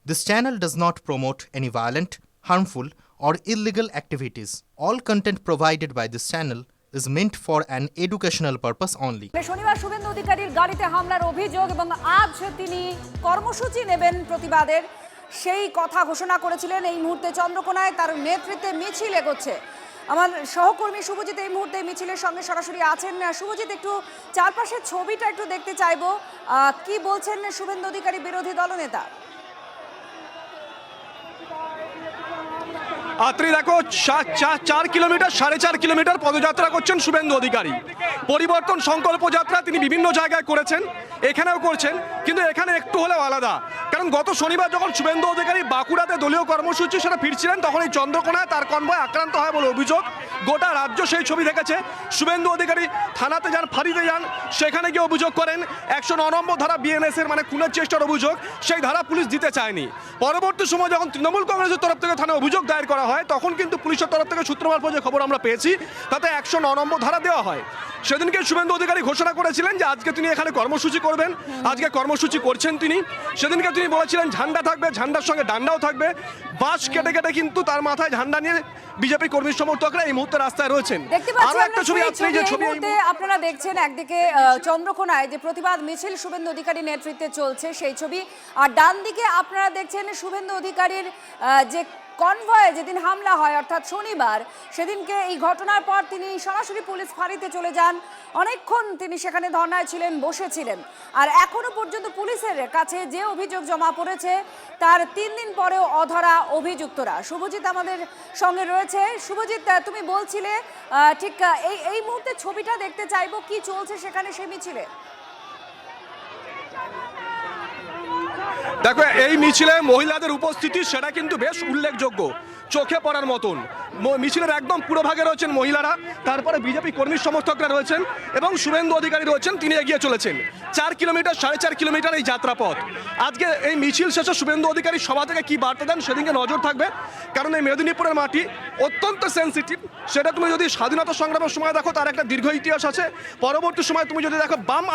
This channel does not promote any violent, harmful, or illegal activities. All content provided by this channel is meant for an educational purpose only. শনিবার শুভেন্দু অধিকারীর গাড়িতে হামলার অভিযোগ এবং আজ তিনি কর্মসূচি নেবেন প্রতিবাদের সেই কথা ঘোষণা করেছিলেন। এই মুহূর্তে চন্দ্রকোনায় তার নেতৃত্বে মিছিল এগোচ্ছে। আমার সহকর্মী শুভজিৎ এই মুহূর্তে মিছিলের সঙ্গে সরাসরি আছেন। শুভজিৎ, একটু চারপাশের ছবিটা একটু দেখতে চাইবো, কি বলছেন শুভেন্দু অধিকারী বিরোধী দলনেতা? আত্রি দেখো 4 কিলোমিটার 4.5 কিলোমিটার পদযাত্রা করছেন শুভেন্দু অধিকারী। পরিবর্তন সংকল্প যাত্রা তিনি বিভিন্ন জায়গায় করেছেন, এখানেও করছেন, কিন্তু এখানে একটু হলেও আলাদা। কারণ গত শনিবার যখন শুভেন্দু অধিকারী বাঁকুড়াতে দলীয় কর্মসূচি সেটা ফিরছিলেন, তখন এই চন্দ্রকোনায় তার কনভয় আক্রান্ত হয় বলে অভিযোগ। গোটা রাজ্য সেই ছবি দেখেছে। শুভেন্দু অধিকারী থানাতে যান, ফাঁড়িতে যান, সেখানে গিয়ে অভিযোগ করেন 109 নম্বর ধারা বিএনএসের মানে খুনের চেষ্টার অভিযোগ, সেই ধারা পুলিশ দিতে চায়নি। পরবর্তী সময় যখন তৃণমূল কংগ্রেসের তরফ থেকে থানায় অভিযোগ দায়ের করা হয়, তখন কিন্তু পুলিশের তরফ থেকে সূত্রমারফত যে খবর আমরা পেয়েছি তাতে 109 নম্বর ধারা দেওয়া হয়। সেদিনকে শুভেন্দু অধিকারী ঘোষণা করেছিলেন যে আজকে তিনি এখানে কর্মসূচি করবেন, আজকে কর্মসূচি করছেন তিনি। সেদিনকে তিনি বলেছিলেন ঝান্ডা থাকবে, ঝান্ডার সঙ্গে ডান্ডাও থাকবে। বাস কেটে কেটে কিন্তু তার মাথায় ঝান্ডা নিয়ে বিজেপি কর্মী সমর্থকরা এই মুহূর্তে রাস্তায় রয়েছেন। আরো একটা ছবি আপনারা দেখছেন, একদিকে চন্দ্রকোনায় যে প্রতিবাদ মিছিল শুভেন্দু অধিকারী নেতৃত্বে চলছে সেই ছবি, আর ডান দিকে আপনারা দেখছেন শুভেন্দু অধিকারীর যে কনভয়ে যেদিন হামলা হয় অর্থাৎ শনিবার, সেদিনকে এই ঘটনার পর তিনি সরাসরি পুলিশ ফাঁড়িতে চলে যান। অনেকক্ষণ তিনি সেখানে ধর্নায় ছিলেন, বসেছিলেন। আর এখনো পর্যন্ত পুলিশের কাছে যে অভিযোগ জমা পড়েছে তার 3 দিন পরেও অধরা অভিযুক্তরা। শুভজিৎ আমাদের সঙ্গে রয়েছে। শুভজিৎ, তুমি বলছিলে ঠিক এই মুহূর্তে ছবিটা দেখতে চাইবো, কি চলছে সেখানে সেই মিছিলে? দেখো, এই মিছিলে মহিলাদের উপস্থিতি সেটা কিন্তু বেশ উল্লেখযোগ্য, চোখে পড়ার মতন। মিছিলের একদম পুরো ভাগে রয়েছেন মহিলারা, তারপরে বিজেপি কর্মী সমর্থকরা রয়েছেন এবং শুভেন্দু অধিকারী রয়েছেন, তিনি এগিয়ে চলেছেন। 4 কিলোমিটার 4.5 কিলোমিটার এই যাত্রাপথ। আজকে এই মিছিল শেষে শুভেন্দু অধিকারী সভা থেকে কি বার্তা দেন সেদিকে নজর থাকবে, কারণ এই মেদিনীপুরের মাটি অত্যন্ত সেন্সিটিভ। সেটা তুমি যদি স্বাধীনতা সংগ্রামের সময় দেখো, তার একটা দীর্ঘ ইতিহাস আছে। পরবর্তী সময় তুমি যদি দেখো বাম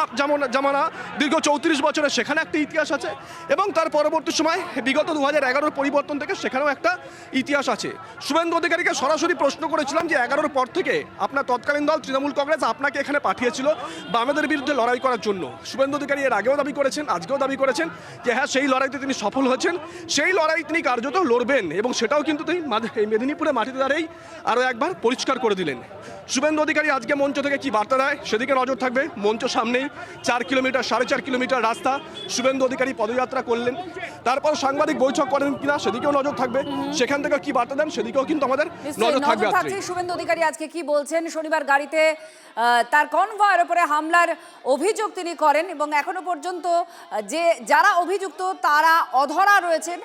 জামানা দীর্ঘ 34 বছরের, সেখানে একটা ইতিহাস আছে। এবং তার পরবর্তী সময় বিগত 2011 পরিবর্তন থেকে সেখানেও একটা ইতিহাস আছে। শুভেন্দু অধিকারীকে সরাসরি প্রশ্ন করেছিলাম যে 11-র পর থেকে আপনার তৎকালীন দল তৃণমূল কংগ্রেস আপনাকে এখানে পাঠিয়েছিল বামেদের বিরুদ্ধে লড়াই করার জন্য। শুভেন্দু অধিকারী এর আগেও দাবি করেছেন, আজকেও দাবি করেছেন যে হ্যাঁ, সেই লড়াইতে তিনি সফল হয়েছেন, সেই লড়াই তিনি কার্যত লড়বেন, এবং সেটাও কিন্তু তিনি এই মেদিনীপুরে মাটিতে দাঁড়িয়েই আরও একবার পরিষ্কার করে দিলেন। শুভেন্দু অধিকারী আজকে মঞ্চ থেকে কি বার্তা দেয় সেদিকে নজর থাকবে। মঞ্চ সামনেই 4 কিলোমিটার 4.5 কিলোমিটার রাস্তা শুভেন্দু অধিকারী পদযাত্রা করলেন, তারপর সাংবাদিক বৈঠক করেন কিনা সেদিকেও নজর থাকবে। সেখান থেকে কি বার্তা দেন সেদিকেও কিন্তু আমাদের নজর থাকবে। শুভেন্দু অধিকারী আজকে কি বলছেন? শনিবার গাড়িতে তার কনভয়ের উপরে হামলার অভিযোগ তিনি করেন এবং এখনো পর্যন্ত যে যারা অভিযুক্ত তারা অধরা রয়েছেন।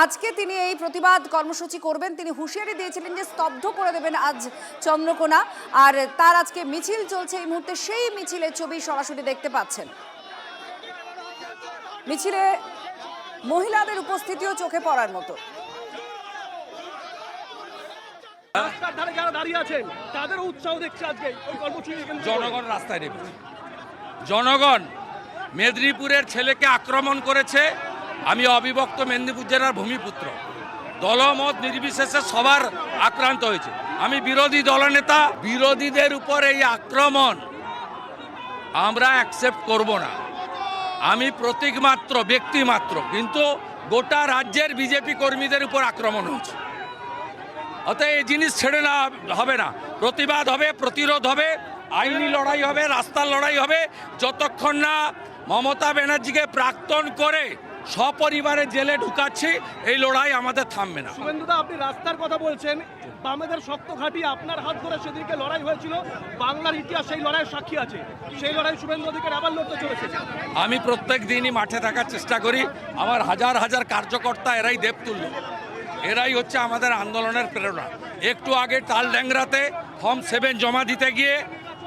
আজকে তিনি এই প্রতিবাদ কর্মসূচি করবেন। তিনি হুঁশিয়ারি দিয়েছিলেন যে স্তব্ধ করে দেবেন আজ চন্দ্রকোনা, আর তার আজকে মিছিল চলছে এই মুহূর্তে। সেই মিছিলের ছবি সরাসরি দেখতে পাচ্ছেন। মিছিলে মহিলাদের উপস্থিতিও চোখে পড়ার মতো। জনগণ রাস্তায় নেমে, জনগণ মেদিনীপুরের ছেলেকে আক্রমণ করেছে। আমি অবিভক্ত মেদিনীপুর জেলার ভূমিপুত্র, দলমত নির্বিশেষে সবার আক্রান্ত হয়েছে। আমি বিরোধী দলনেতা, বিরোধীদের উপর এই আক্রমণ আমরা অ্যাকসেপ্ট করব না। আমি প্রতীক মাত্র, ব্যক্তি মাত্র, কিন্তু গোটা রাজ্যের বিজেপি কর্মীদের উপর আক্রমণ হয়েছে। অতএব এই জিনিস ছেড়ে না হবে না, প্রতিবাদ হবে, প্রতিরোধ হবে, আইনি লড়াই হবে, রাস্তার লড়াই হবে, যতক্ষণ না মমতা ব্যানার্জিকে প্রাক্তন করে সপরিবারে জেলে ঢুকাচ্ছি এই লড়াই আমাদের থামবে না। শুভেন্দুদা, আপনি রাস্তার কথা বলছেন, বামেদের শক্ত ঘাঁটি আপনার হাত ধরে সেদিকে লড়াই হয়েছিল, বাংলার ইতিহাস সেই লড়াইয়ের সাক্ষী আছে। সেই লড়াই শুভেন্দু অধিকারী আবার লড়তে চলেছে। আমি প্রত্যেক দিনই মাঠে থাকার চেষ্টা করি। আমার হাজার হাজার কার্যকর্তা, এরাই দেবতুল্য, এরাই হচ্ছে আমাদের আন্দোলনের প্রেরণা। একটু আগে তালড্যাংরাতে ফর্ম 7 জমা দিতে গিয়ে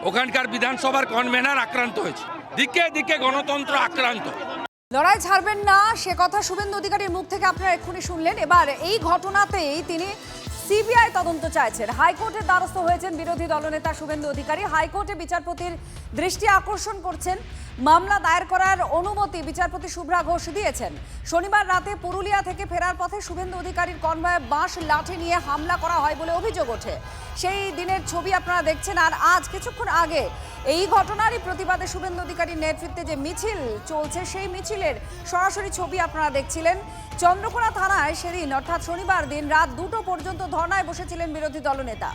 ওখানকার বিধানসভার কনভেনার আক্রান্ত হয়েছে। দিকে দিকে গণতন্ত্র আক্রান্ত। লড়াই ছাড়বেন না সে কথা শুভেন্দু অধিকারীর মুখ থেকে আপনারা এক্ষুনি শুনলেন। এবার এই ঘটনাতেই তিনি সিবিআই তদন্ত চাইছেন। হাইকোর্টের দ্বারস্থ হয়েছেন বিরোধী দলনেতা শুভেন্দু অধিকারী। হাইকোর্টে বিচারপতির দৃষ্টি আকর্ষণ করছেন। মামলা দায়ের করার অনুমতি বিচারপতি শুভ্রা ঘোষ দিয়েছেন। শনিবার রাতে পুরুলিয়া থেকে ফেরার পথে শুভেন্দু অধিকারীর কনভয়ে বাঁশ লাঠি নিয়ে হামলা করা হয় বলে অভিযোগ ওঠে। সেই দিনের ছবি আপনারা দেখছেন। আর আজ কিছুক্ষণ আগে এই ঘটনারই প্রতিবাদে শুভেন্দু অধিকারীর নেতৃত্বে যে মিছিল চলছে, সেই মিছিলের সরাসরি ছবি আপনারা দেখছিলেন। চন্দ্রকোনা থানায় সেদিন অর্থাৎ শনিবার দিন রাত 2টো পর্যন্ত ধর্নায় বসেছিলেন বিরোধী দলনেতা।